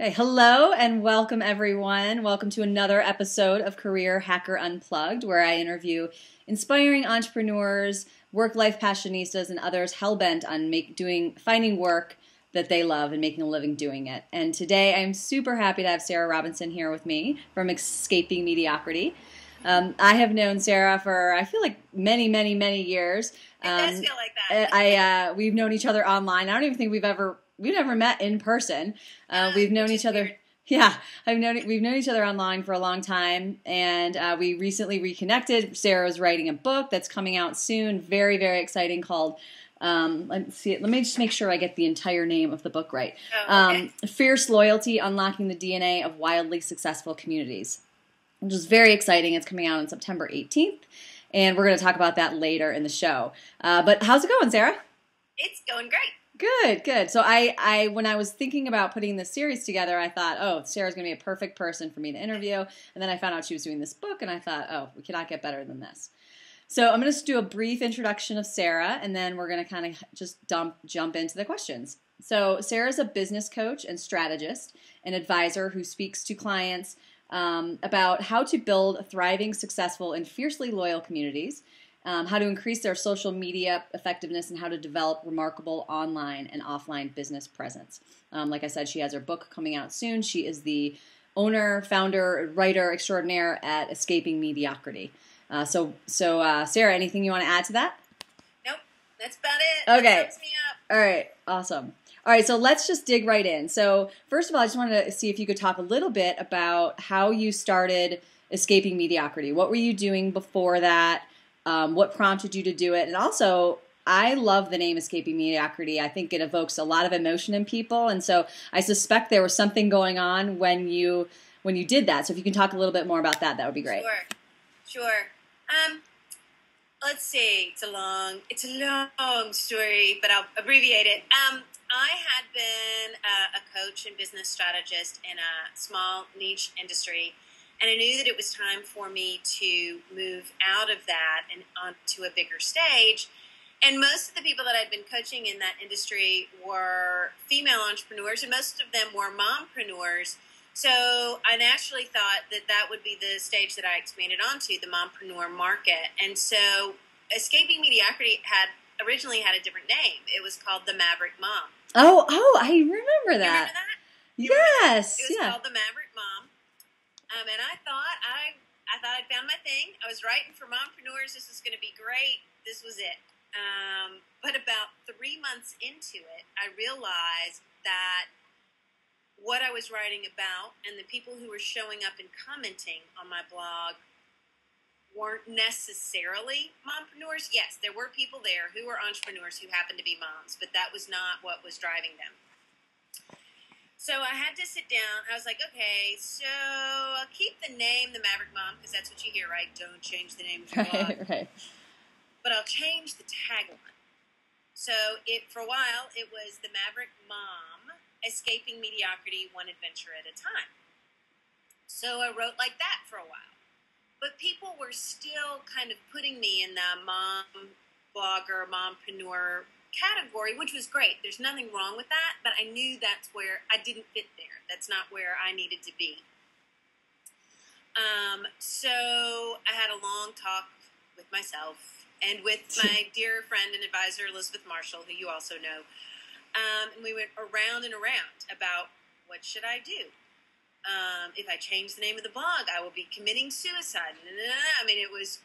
Hey, hello and welcome everyone. Welcome to another episode of Career Hacker Unplugged, where I interview inspiring entrepreneurs, work-life passionistas, and others hell-bent on finding work that they love and making a living doing it. And today I'm super happy to have Sarah Robinson here with me from Escaping Mediocrity. I have known Sarah for, I feel like, many, many, many years. It does feel like that. We've known each other online. I don't even think we've never met in person. We've known each other. Weird. Yeah, we've known each other online for a long time, and we recently reconnected. Sarah's writing a book that's coming out soon, very, very exciting, called, let's see, let me just make sure I get the entire name of the book right. Fierce Loyalty, Unlocking the DNA of Wildly Successful Communities, which is very exciting. It's coming out on September 18th, and we're going to talk about that later in the show. But how's it going, Sarah? It's going great. Good. So when I was thinking about putting this series together, I thought, oh, Sarah's going to be a perfect person for me to interview. And then I found out she was doing this book, and I thought, oh, we cannot get better than this. So I'm going to do a brief introduction of Sarah, and then we're going to kind of just jump into the questions. So Sarah's a business coach and strategist, an advisor who speaks to clients about how to build thriving, successful, and fiercely loyal communities, how to increase their social media effectiveness, and how to develop remarkable online and offline business presence. Like I said, she has her book coming out soon. She is the owner, founder, writer extraordinaire at Escaping Mediocrity. So Sarah, anything you want to add to that? Nope, that's about it. Okay. That sums me up. All right, awesome. All right, so let's just dig right in. So first of all, I just wanted to see if you could talk a little bit about how you started Escaping Mediocrity. What were you doing before that? What prompted you to do it? And also, I love the name Escaping Mediocrity. I think it evokes a lot of emotion in people. And so I suspect there was something going on when you did that. So if you can talk a little bit more about that, that would be great. Sure. Let's see. It's a long story, but I'll abbreviate it. I had been a coach and business strategist in a small niche industry, and I knew that it was time for me to move out of that and onto a bigger stage. And most of the people that I'd been coaching in that industry were female entrepreneurs, and most of them were mompreneurs. So I naturally thought that that would be the stage that I expanded onto, the mompreneur market. And so Escaping Mediocrity originally had a different name. It was called The Maverick Mom. Oh, I remember that. You remember that? Yes. It was called The Maverick Mom. And I thought I'd found my thing. I was writing for mompreneurs. This was going to be great. This was it. But about 3 months into it, I realized that what I was writing about and the people who were showing up and commenting on my blog weren't necessarily mompreneurs. Yes, there were people there who were entrepreneurs who happened to be moms, but that was not what was driving them. So I had to sit down. I was like, okay, so I'll keep the name The Maverick Mom, because that's what you hear, right? Don't change the name of your blog. Right. But I'll change the tagline. So for a while, it was The Maverick Mom, Escaping Mediocrity, One Adventure at a Time. So I wrote like that for a while. But people were still kind of putting me in the mom blogger, mompreneur category, which was great. There's nothing wrong with that, but I knew that's where I didn't fit there. That's not where I needed to be. So I had a long talk with myself and with my dear friend and advisor, Elizabeth Marshall, who you also know. And we went around and around about what should I do? If I change the name of the blog, I will be committing suicide. I mean, it was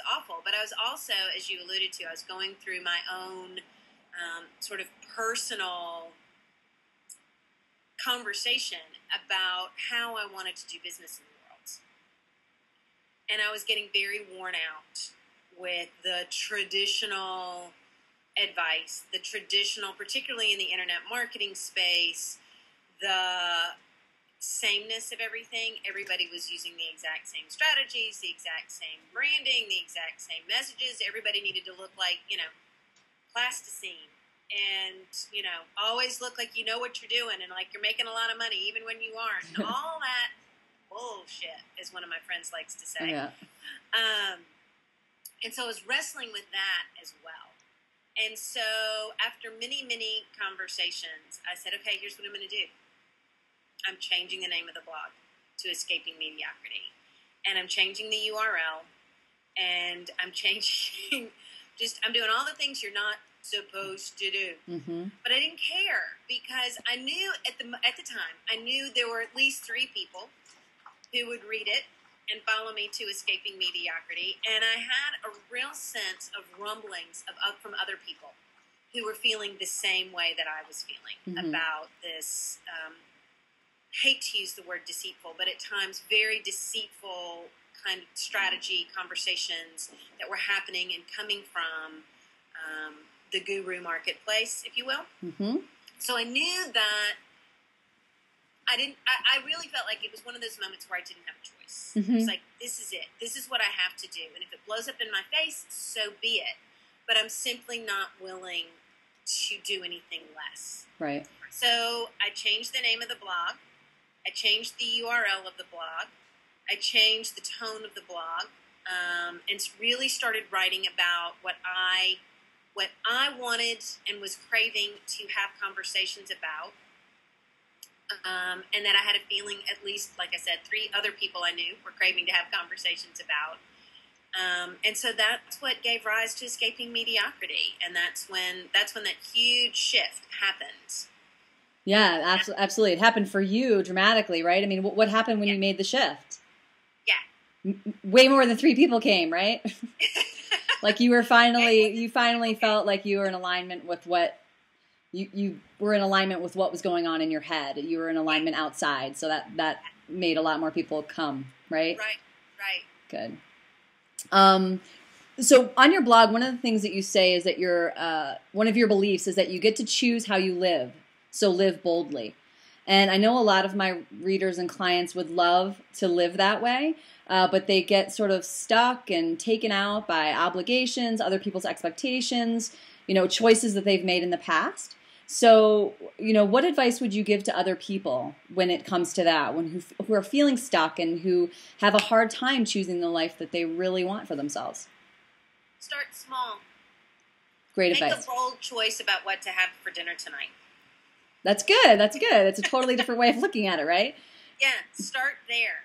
awful. But I was also, as you alluded to, I was going through my own sort of personal conversation about how I wanted to do business in the world. And I was getting very worn out with the traditional advice, particularly in the internet marketing space, the sameness of everything. Everybody was using the exact same strategies, the exact same branding, the exact same messages. Everybody needed to look like, plasticine and, always look like you know what you're doing and like you're making a lot of money even when you aren't. And all that bullshit, as one of my friends likes to say. Yeah. And so I was wrestling with that as well. And so after many, many conversations, I said, okay, here's what I'm going to do. I'm changing the name of the blog to Escaping Mediocrity. And I'm changing the URL. And I'm changing, I'm doing all the things you're not supposed to do. Mm-hmm. But I didn't care because I knew at the time, I knew there were at least 3 people who would read it and follow me to Escaping Mediocrity. And I had a real sense of rumblings from other people who were feeling the same way that I was feeling about this, hate to use the word deceitful, but at times very deceitful kind of strategy conversations that were happening and coming from the guru marketplace, if you will. Mm-hmm. So I knew that I really felt like it was one of those moments where I didn't have a choice. Mm-hmm. It was like, this is it. This is what I have to do. And if it blows up in my face, so be it. But I'm simply not willing to do anything less. Right. So I changed the name of the blog. I changed the URL of the blog. I changed the tone of the blog, and really started writing about what I wanted and was craving to have conversations about, and that I had a feeling, at least, like I said, 3 other people I knew were craving to have conversations about. And so that's what gave rise to Escaping Mediocrity, and that's when that huge shift happened. Yeah, absolutely. It happened for you dramatically, right? I mean, what happened when you made the shift? Yeah. Way more than 3 people came, right? Like you finally felt like you were in alignment with what you were in alignment with what was going on in your head. You were in alignment outside, so that made a lot more people come, right? Right. Good. So on your blog, one of the things that you say is that one of your beliefs is that you get to choose how you live. So live boldly. And I know a lot of my readers and clients would love to live that way, but they get sort of stuck and taken out by obligations, other people's expectations, choices that they've made in the past. So, what advice would you give to other people when it comes to that, who are feeling stuck and who have a hard time choosing the life that they really want for themselves? Start small. Great advice. Make a bold choice about what to have for dinner tonight. That's good. It's a totally different way of looking at it, right? Yeah, start there.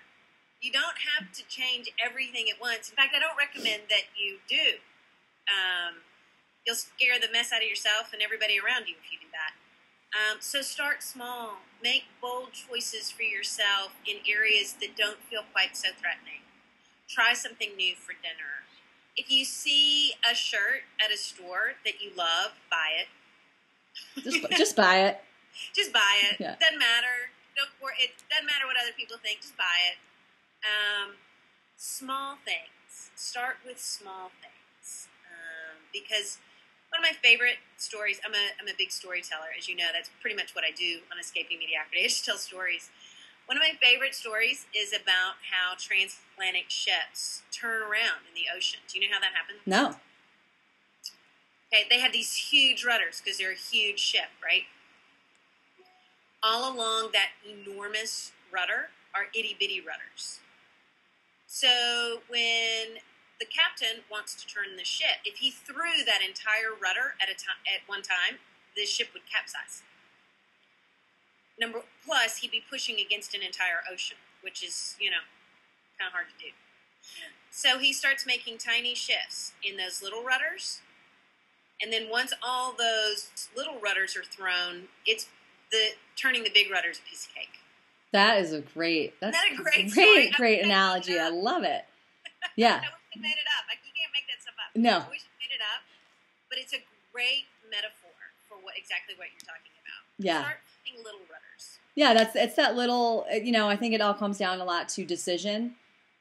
You don't have to change everything at once. In fact, I don't recommend that you do. You'll scare the mess out of yourself and everybody around you if you do that. So start small. Make bold choices for yourself in areas that don't feel quite so threatening. Try something new for dinner. If you see a shirt at a store that you love, buy it. Just buy it. Just buy it. Yeah. Doesn't matter. It doesn't matter what other people think. Just buy it. Small things. Start with small things. Because one of my favorite stories, I'm a big storyteller, as you know. That's pretty much what I do on Escaping Mediocrity. I just tell stories. One of my favorite stories is about how transatlantic ships turn around in the ocean. Do you know how that happens? No. Okay, they have these huge rudders because they're a huge ship, right? All along that enormous rudder are itty-bitty rudders. So when the captain wants to turn the ship, if he threw that entire rudder at one time, the ship would capsize. Plus, he'd be pushing against an entire ocean, which is, kind of hard to do. So he starts making tiny shifts in those little rudders. And then once all those little rudders are thrown, it's turning the big rudders a piece of cake. That is great Great analogy. I love it. Yeah. I wish I made it up. You can't make that stuff up. No. I wish I made it up. But it's a great metaphor for exactly what you're talking about. Yeah. Start making little rudders. Yeah, it's that little, I think it all comes down a lot to decision.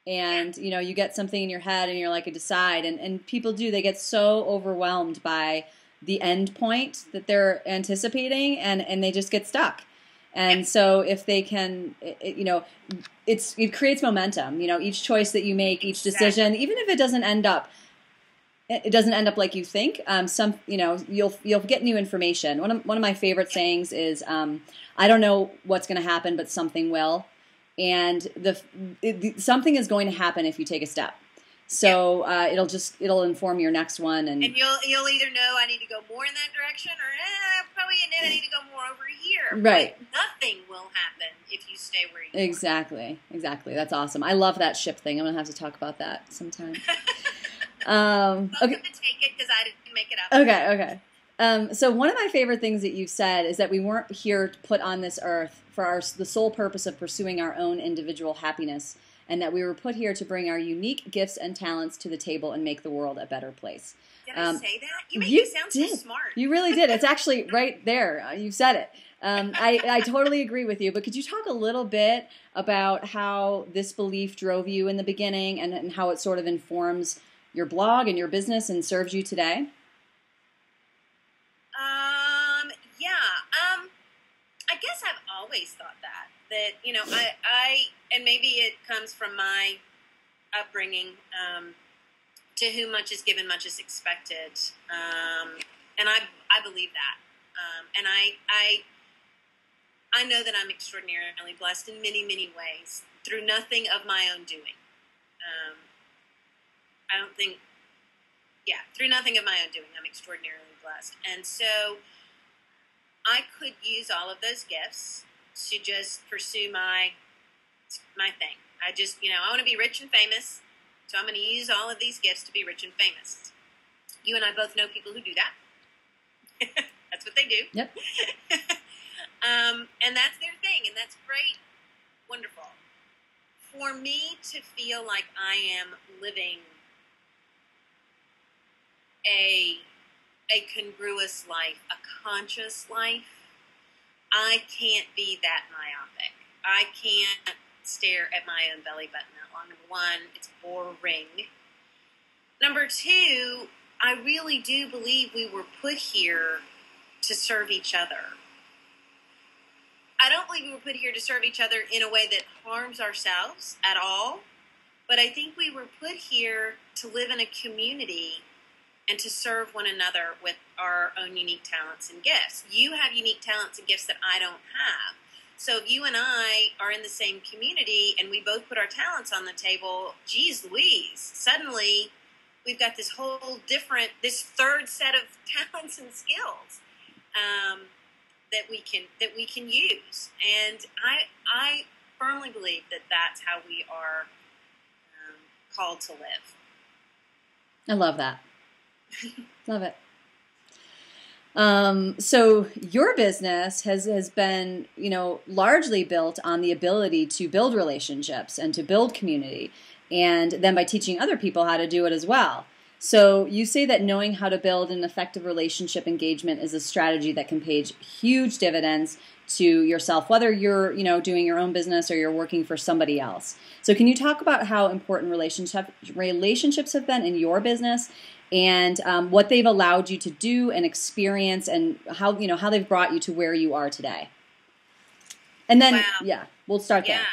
And, you get something in your head and you're like, decide. And people they get so overwhelmed by the end point that they're anticipating and they just get stuck. And so if they can, it creates momentum. Each choice that you make, each decision, even if it doesn't end up like you think. You'll get new information. One of my favorite sayings is, I don't know what's going to happen, but something will. And something is going to happen if you take a step. So it'll inform your next one, and you'll either know I need to go more in that direction, or probably I need to go more over here. Right. But nothing will happen if you stay where you are. Exactly. That's awesome. I love that ship thing. I'm gonna have to talk about that sometime. Welcome to take it because I didn't make it up. Okay. So one of my favorite things that you've said is that we weren't here to put on this earth for the sole purpose of pursuing our own individual happiness, and that we were put here to bring our unique gifts and talents to the table and make the world a better place. Did I say that? You make it sound so smart. You really did. It's actually right there. You said it. I totally agree with you. But could you talk a little bit about how this belief drove you in the beginning, and how it sort of informs your blog and your business and serves you today? I guess I've always thought that and maybe it comes from my upbringing, to whom much is given, much is expected. And I believe that. And I know that I'm extraordinarily blessed in many, many ways through nothing of my own doing. Through nothing of my own doing, I'm extraordinarily blessed. And so I could use all of those gifts to just pursue my thing. I want to be rich and famous, so I'm going to use all of these gifts to be rich and famous. You and I both know people who do that. That's what they do. Yep. And that's their thing, and that's great, wonderful. For me to feel like I am living a congruous life, a conscious life, I can't be that myopic. I can't stare at my own belly button that long. Number one, it's boring. Number two, I really do believe we were put here to serve each other. I don't believe we were put here to serve each other in a way that harms ourselves at all, but I think we were put here to live in a community and to serve one another with our own unique talents and gifts. You have unique talents and gifts that I don't have. So if you and I are in the same community and we both put our talents on the table, geez Louise, suddenly we've got this third set of talents and skills that we can use. And I firmly believe that that's how we are called to live. I love that. Love it. So your business has been, largely built on the ability to build relationships and to build community, and then by teaching other people how to do it as well. So you say that knowing how to build an effective relationship engagement is a strategy that can pay huge dividends to yourself, whether you're, doing your own business or you're working for somebody else. So can you talk about how important relationships have been in your business, and what they've allowed you to do and experience, and how they've brought you to where you are today? And then, we'll start there.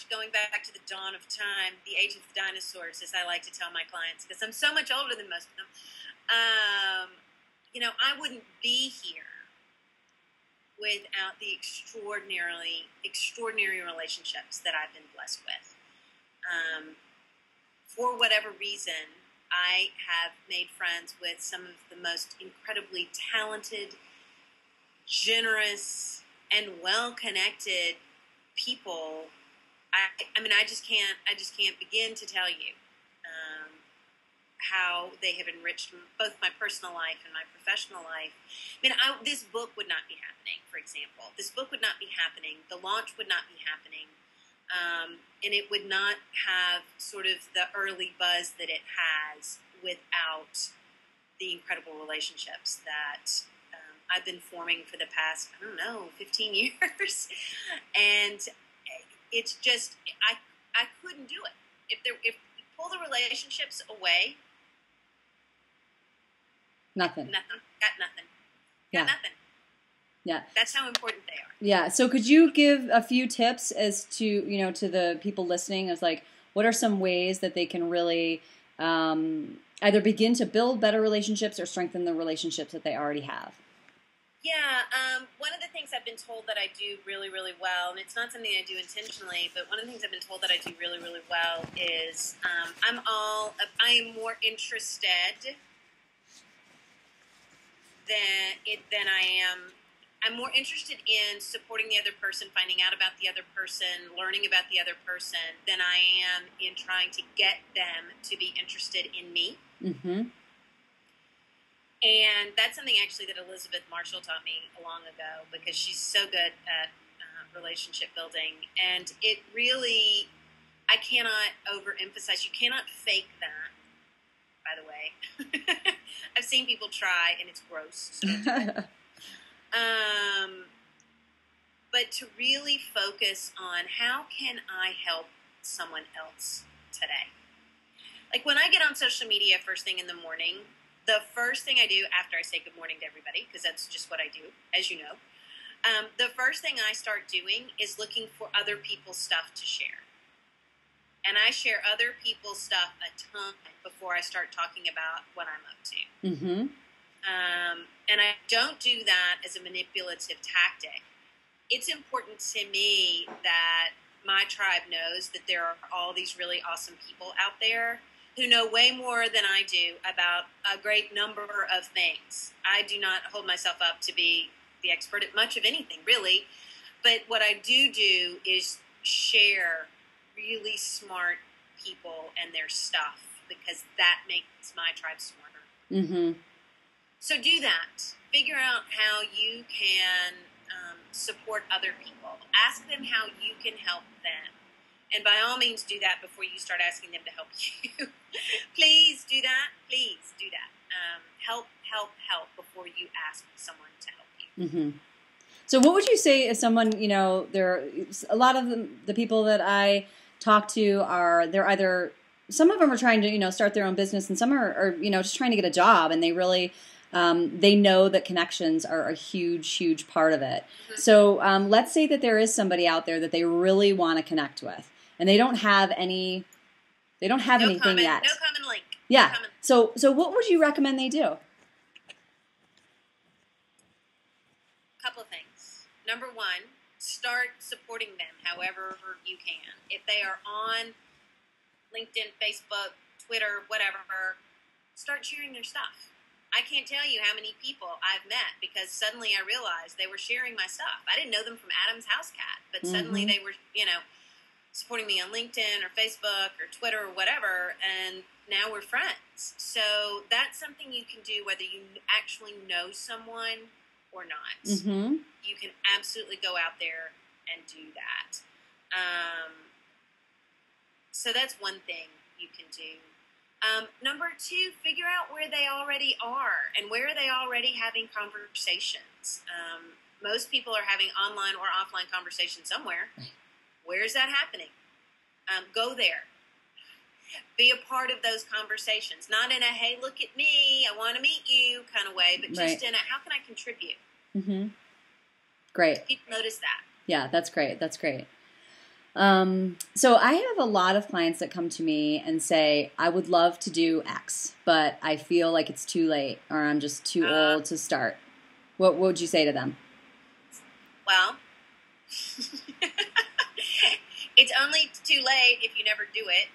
Going back to the dawn of time, the age of the dinosaurs, as I like to tell my clients, because I'm so much older than most of them. I wouldn't be here without the extraordinary relationships that I've been blessed with. For whatever reason, I have made friends with some of the most incredibly talented, generous, and well-connected people. I just can't begin to tell you how they have enriched both my personal life and my professional life. This book would not be happening, for example. This book would not be happening. The launch would not be happening. And it would not have sort of the early buzz that it has without the incredible relationships that I've been forming for the past, 15 years. And it's just, I couldn't do it. If you pull the relationships away, nothing. Got nothing. Yeah. Got nothing. Yeah. That's how important they are. Yeah. So could you give a few tips as to, to the people listening, as like, what are some ways that they can really either begin to build better relationships or strengthen the relationships that they already have? Yeah. One of the things I've been told that I do really, really well, and it's not something I do intentionally, but one of the things I've been told that I do really, really well is I am more interested than I am. I'm more interested in supporting the other person, finding out about the other person, learning about the other person, than I am in trying to get them to be interested in me. Mm-hmm. And that's something actually that Elizabeth Marshall taught me long ago, because she's so good at relationship building. And it really, I cannot overemphasize, you cannot fake that, by the way. I've seen people try, and it's gross. So don't do it. But to really focus on how can I help someone else today? Like when I get on social media first thing in the morning, the first thing I do after I say good morning to everybody, because that's just what I do, as you know, the first thing I start doing is looking for other people's stuff to share. And I share other people's stuff a ton before I start talking about what I'm up to. Mm-hmm. And I don't do that as a manipulative tactic. It's important to me that my tribe knows that there are all these really awesome people out there who know way more than I do about a great number of things. I do not hold myself up to be the expert at much of anything, really. But what I do is share really smart people and their stuff, because that makes my tribe smarter. Mm-hmm. So do that. Figure out how you can support other people. Ask them how you can help them. And by all means, do that before you start asking them to help you. Please do that. Please do that. Help before you ask someone to help you. Mm-hmm. So what would you say if someone, there are a lot of the people that I talk to they're either, some of them are trying to, start their own business, and some are just trying to get a job, and they really, they know that connections are a huge, huge part of it. Mm-hmm. So let's say that there is somebody out there that they really want to connect with, and they don't have anything yet. No common link. Yeah. So what would you recommend they do? Couple of things. Number one, start supporting them however you can. If they are on LinkedIn, Facebook, Twitter, whatever, start sharing their stuff. I can't tell you how many people I've met because suddenly I realized they were sharing my stuff. I didn't know them from Adam's house cat, but suddenly they were, supporting me on LinkedIn or Facebook or Twitter or whatever, and now we're friends. So that's something you can do whether you actually know someone or not. Mm-hmm. You can absolutely go out there and do that. So that's one thing you can do. Number two, figure out where they already are and where are they already having conversations. Most people are having online or offline conversations somewhere. Where is that happening? Go there. Be a part of those conversations. Not in a, hey, look at me, I want to meet you kind of way, but just in a, how can I contribute? Mm-hmm. Great. People notice that. Yeah, that's great. That's great. So I have a lot of clients that come to me and say, I would love to do X, but I feel like it's too late or I'm just too old to start. What would you say to them? Well, it's only too late if you never do it,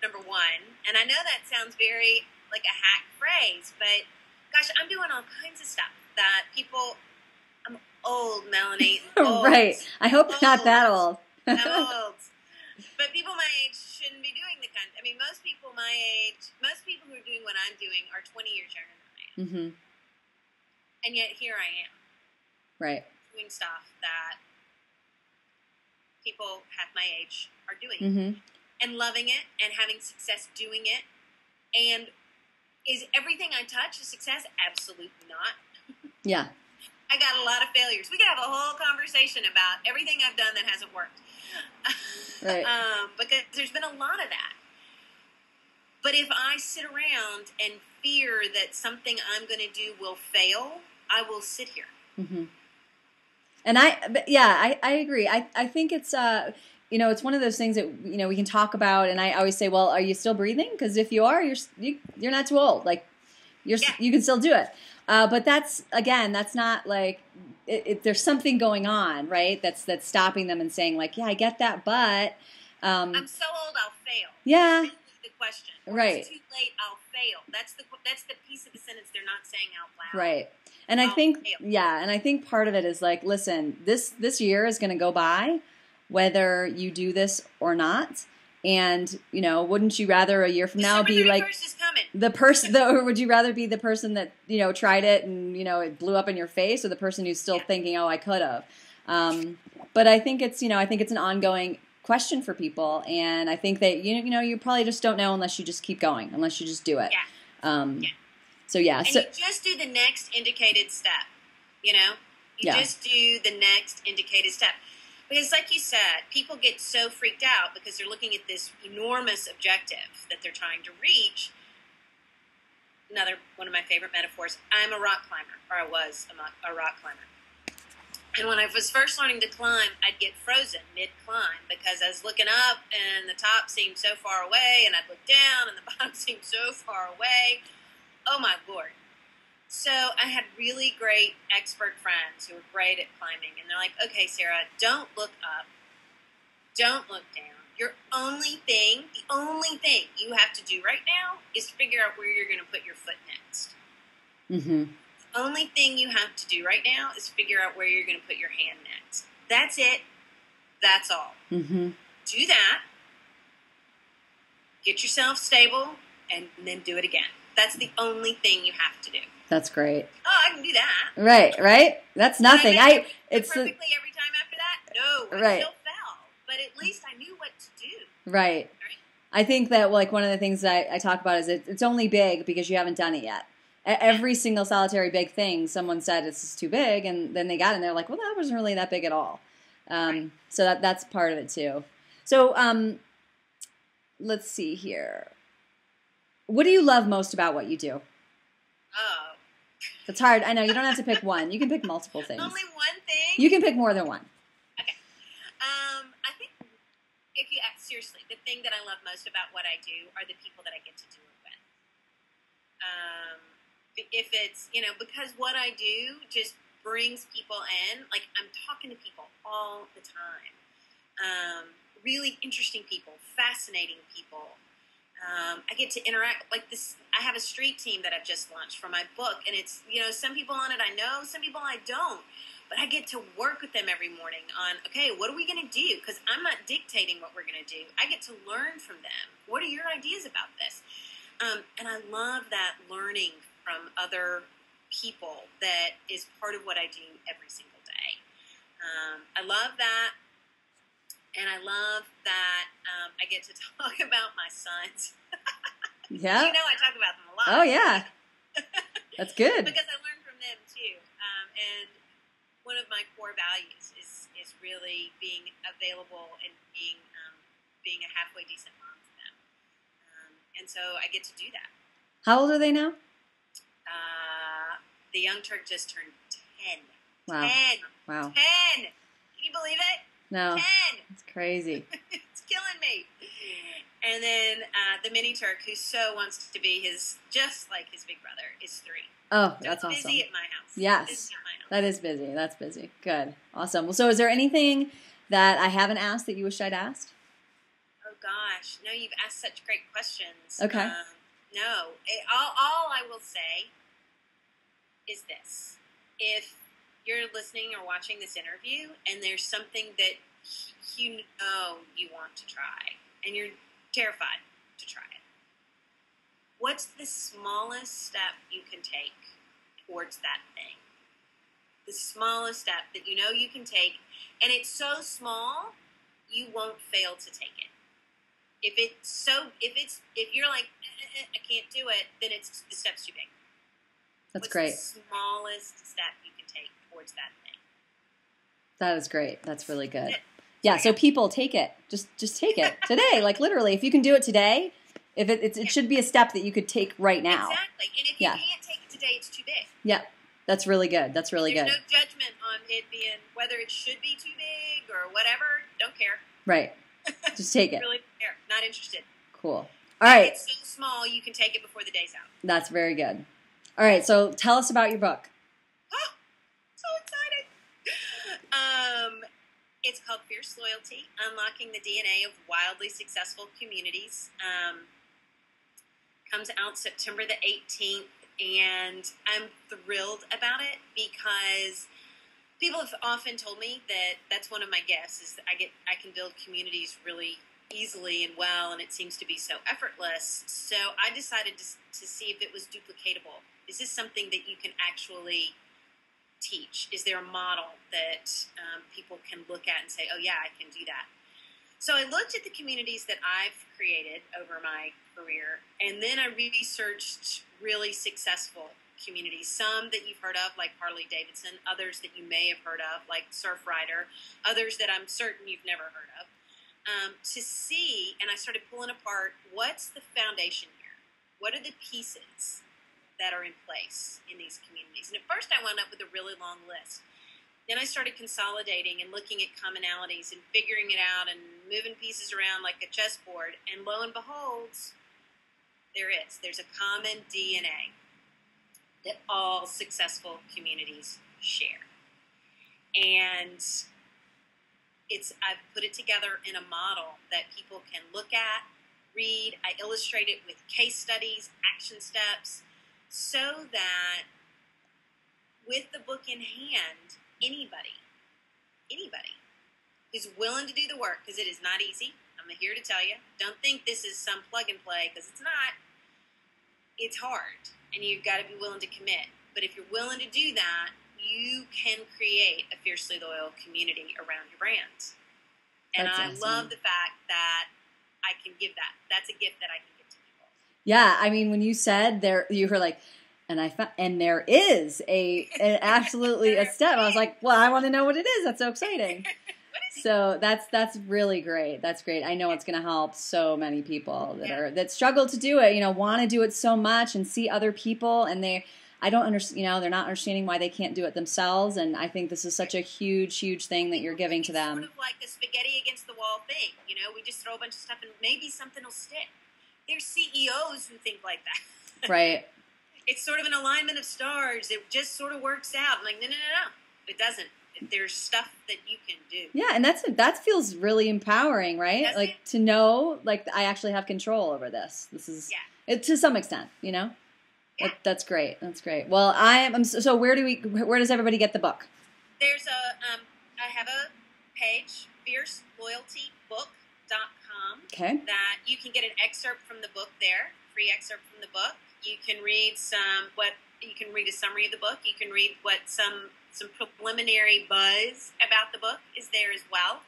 number one. And I know that sounds very like a hack phrase, but gosh, I'm doing all kinds of stuff that people... I'm old, Melanie. Old. Right. I hope old. Not that old. I'm old. But people my age shouldn't be doing the kind... I mean, most people my age, most people who are doing what I'm doing are 20 years younger than I am. Mm-hmm. And yet here I am. Right. Doing stuff that people half my age are doing. Mm-hmm. And loving it and having success doing it. And is everything I touch a success? Absolutely not. Yeah. I got a lot of failures. We could have a whole conversation about everything I've done that hasn't worked. Right. Because there's been a lot of that. But if I sit around and fear that something I'm going to do will fail, I will sit here. Mm-hmm. And I agree. I think it's, it's one of those things that, we can talk about. And I always say, well, are you still breathing? Because if you are, you're not too old. Like you can still do it. But that's not like there's something going on, right? That's stopping them and saying like, yeah, I get that, but I'm so old, I'll fail. Yeah. That's the question. Or Right. It's too late, I'll fail. That's the piece of the sentence they're not saying out loud. Right. And I think part of it is like, listen, this year is going to go by whether you do this or not. And, wouldn't you rather a year from now be like the person, or would you rather be the person that, tried it and, it blew up in your face, or the person who's still thinking, oh, I could have. But I think it's an ongoing question for people. And I think that, you probably just don't know unless you just keep going, unless you just do it. So, yeah. And you just do the next indicated step, You just do the next indicated step. Because like you said, people get so freaked out because they're looking at this enormous objective that they're trying to reach. Another one of my favorite metaphors, I'm a rock climber, or I was a rock climber. And when I was first learning to climb, I'd get frozen mid-climb because I was looking up and the top seemed so far away, and I'd look down and the bottom seemed so far away. Oh my Lord. So I had really great expert friends who were great at climbing, and they're like, okay, Sarah, don't look up, don't look down. The only thing you have to do right now is figure out where you're going to put your foot next. Mm-hmm. The only thing you have to do right now is figure out where you're going to put your hand next. That's it. That's all. Mm-hmm. Do that. Get yourself stable, and then do it again. That's the only thing you have to do. That's great. Oh, I can do that. Right. That's nothing. It's perfectly every time after that? No, I still fell. But at least I knew what to do. Right. I think that like one of the things that I talk about is it's only big because you haven't done it yet. Every single solitary big thing, someone said it's too big, and then they got it and they're like, well, that wasn't really that big at all. So that's part of it too. So let's see here. What do you love most about what you do? Oh. It's hard. I know. You don't have to pick one. You can pick multiple things. Only one thing? You can pick more than one. Okay. I think, seriously, the thing that I love most about what I do are the people that I get to do it with. If it's, because what I do just brings people in. Like, I'm talking to people all the time. Really interesting people, fascinating people. I get to interact like this. I have a street team that I've just launched for my book, and it's, some people on it I know, some people I don't, but I get to work with them every morning on, okay, what are we going to do? Because I'm not dictating what we're going to do. I get to learn from them. What are your ideas about this? And I love that learning from other people that is part of what I do every single day. I love that. And I love that I get to talk about my sons. Yeah. I talk about them a lot. Oh, yeah. That's good. Because I learn from them, too. And one of my core values is really being available and being a halfway decent mom to them. And so I get to do that. How old are they now? The young Turk just turned 10. Wow. 10. Wow. 10. Can you believe it? No. 10. It's crazy. It's killing me. And then the mini Turk, who so wants to be just like his big brother, is 3. Oh, so that's awesome. Busy at my house. Yes. That is busy. That's busy. Good. Awesome. Well, so is there anything that I haven't asked that you wish I'd asked? Oh, gosh. No, you've asked such great questions. Okay. No. All I will say is this. If you're listening or watching this interview and there's something that you want to try and you're terrified to try it, what's the smallest step you can take towards that thing? The smallest step that you can take, and it's so small you won't fail to take it. If you're like I can't do it, then it's the step's too big. That's What's great. The smallest step you can take towards that thing. That is great. That's really good. Yeah. So people, take it. Just take it today. Like literally, if you can do it today, it should be a step that you could take right now. Exactly. And if you can't take it today, it's too big. Yeah. That's really good. That's really good. There's no judgment on it being whether it should be too big or whatever. Don't care. Right. Just take it. Really don't care. Not interested. Cool. All right. It's so small you can take it before the day's out. That's very good. All right, so tell us about your book. Oh, so excited. It's called Fierce Loyalty, Unlocking the DNA of Wildly Successful Communities. Comes out September the 18th, and I'm thrilled about it because people have often told me that that's one of my gifts, is that I can build communities really easily and well, and it seems to be so effortless. So I decided to see if it was duplicatable. Is this something that you can actually teach? Is there a model that people can look at and say, oh yeah, I can do that? So I looked at the communities that I've created over my career, and then I researched really successful communities, some that you've heard of, like Harley Davidson, others that you may have heard of, like Surfrider, others that I'm certain you've never heard of, to see, and I started pulling apart, what's the foundation here? What are the pieces that are in place in these communities? And at first I wound up with a really long list. Then I started consolidating and looking at commonalities and figuring it out and moving pieces around like a chessboard. And lo and behold, there is. There's a common DNA that all successful communities share. And I've put it together in a model that people can look at, read. I illustrate it with case studies, action steps, so that with the book in hand, anybody who's willing to do the work, because it is not easy. I'm here to tell you. Don't think this is some plug and play, because it's not. It's hard, and you've got to be willing to commit. But if you're willing to do that, you can create a fiercely loyal community around your brand. And That's I awesome. love the fact that I can give that. That's a gift that I can give to people. Yeah, I mean, when you said there, you were like, and there is absolutely a step. I was like, well, I want to know what it is. That's so exciting. So that's really great. That's great. I know it's going to help so many people that struggle to do it. Want to do it so much and see other people, and I don't understand. They're not understanding why they can't do it themselves. And I think this is such a huge thing that you're giving to them. It's sort of like a spaghetti against the wall thing. We just throw a bunch of stuff and maybe something will stick. There's CEOs who think like that. Right. It's sort of an alignment of stars. It just sort of works out. I'm like, no. It doesn't. There's stuff that you can do. Yeah, and that feels really empowering, right? Doesn't like it? To know, like, I actually have control over this. This is it, to some extent, Yeah. That's great. That's great. Well, so where does everybody get the book? There's I have a page, fierceloyaltybook.com. Okay. That you can get an excerpt from the book there, free excerpt from the book. You can read you can read a summary of the book. You can read what some preliminary buzz about the book is there as well.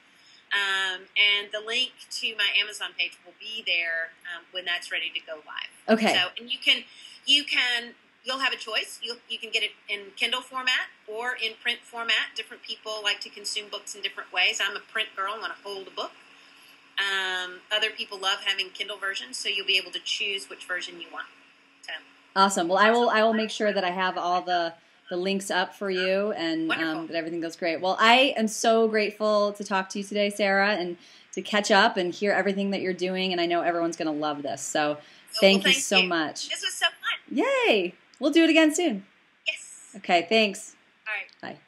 And the link to my Amazon page will be there when that's ready to go live. Okay. So, and you'll have a choice. You can get it in Kindle format or in print format. Different people like to consume books in different ways. I'm a print girl. I want to hold a book. Other people love having Kindle versions, so you'll be able to choose which version you want. So. Awesome. Well, I will make sure that I have all the links up for you, and that everything goes great. Well, I am so grateful to talk to you today, Sarah, and to catch up and hear everything that you're doing, and I know everyone's going to love this. So thank you so much. This was so fun. Yay. We'll do it again soon. Yes. Okay, thanks. All right. Bye.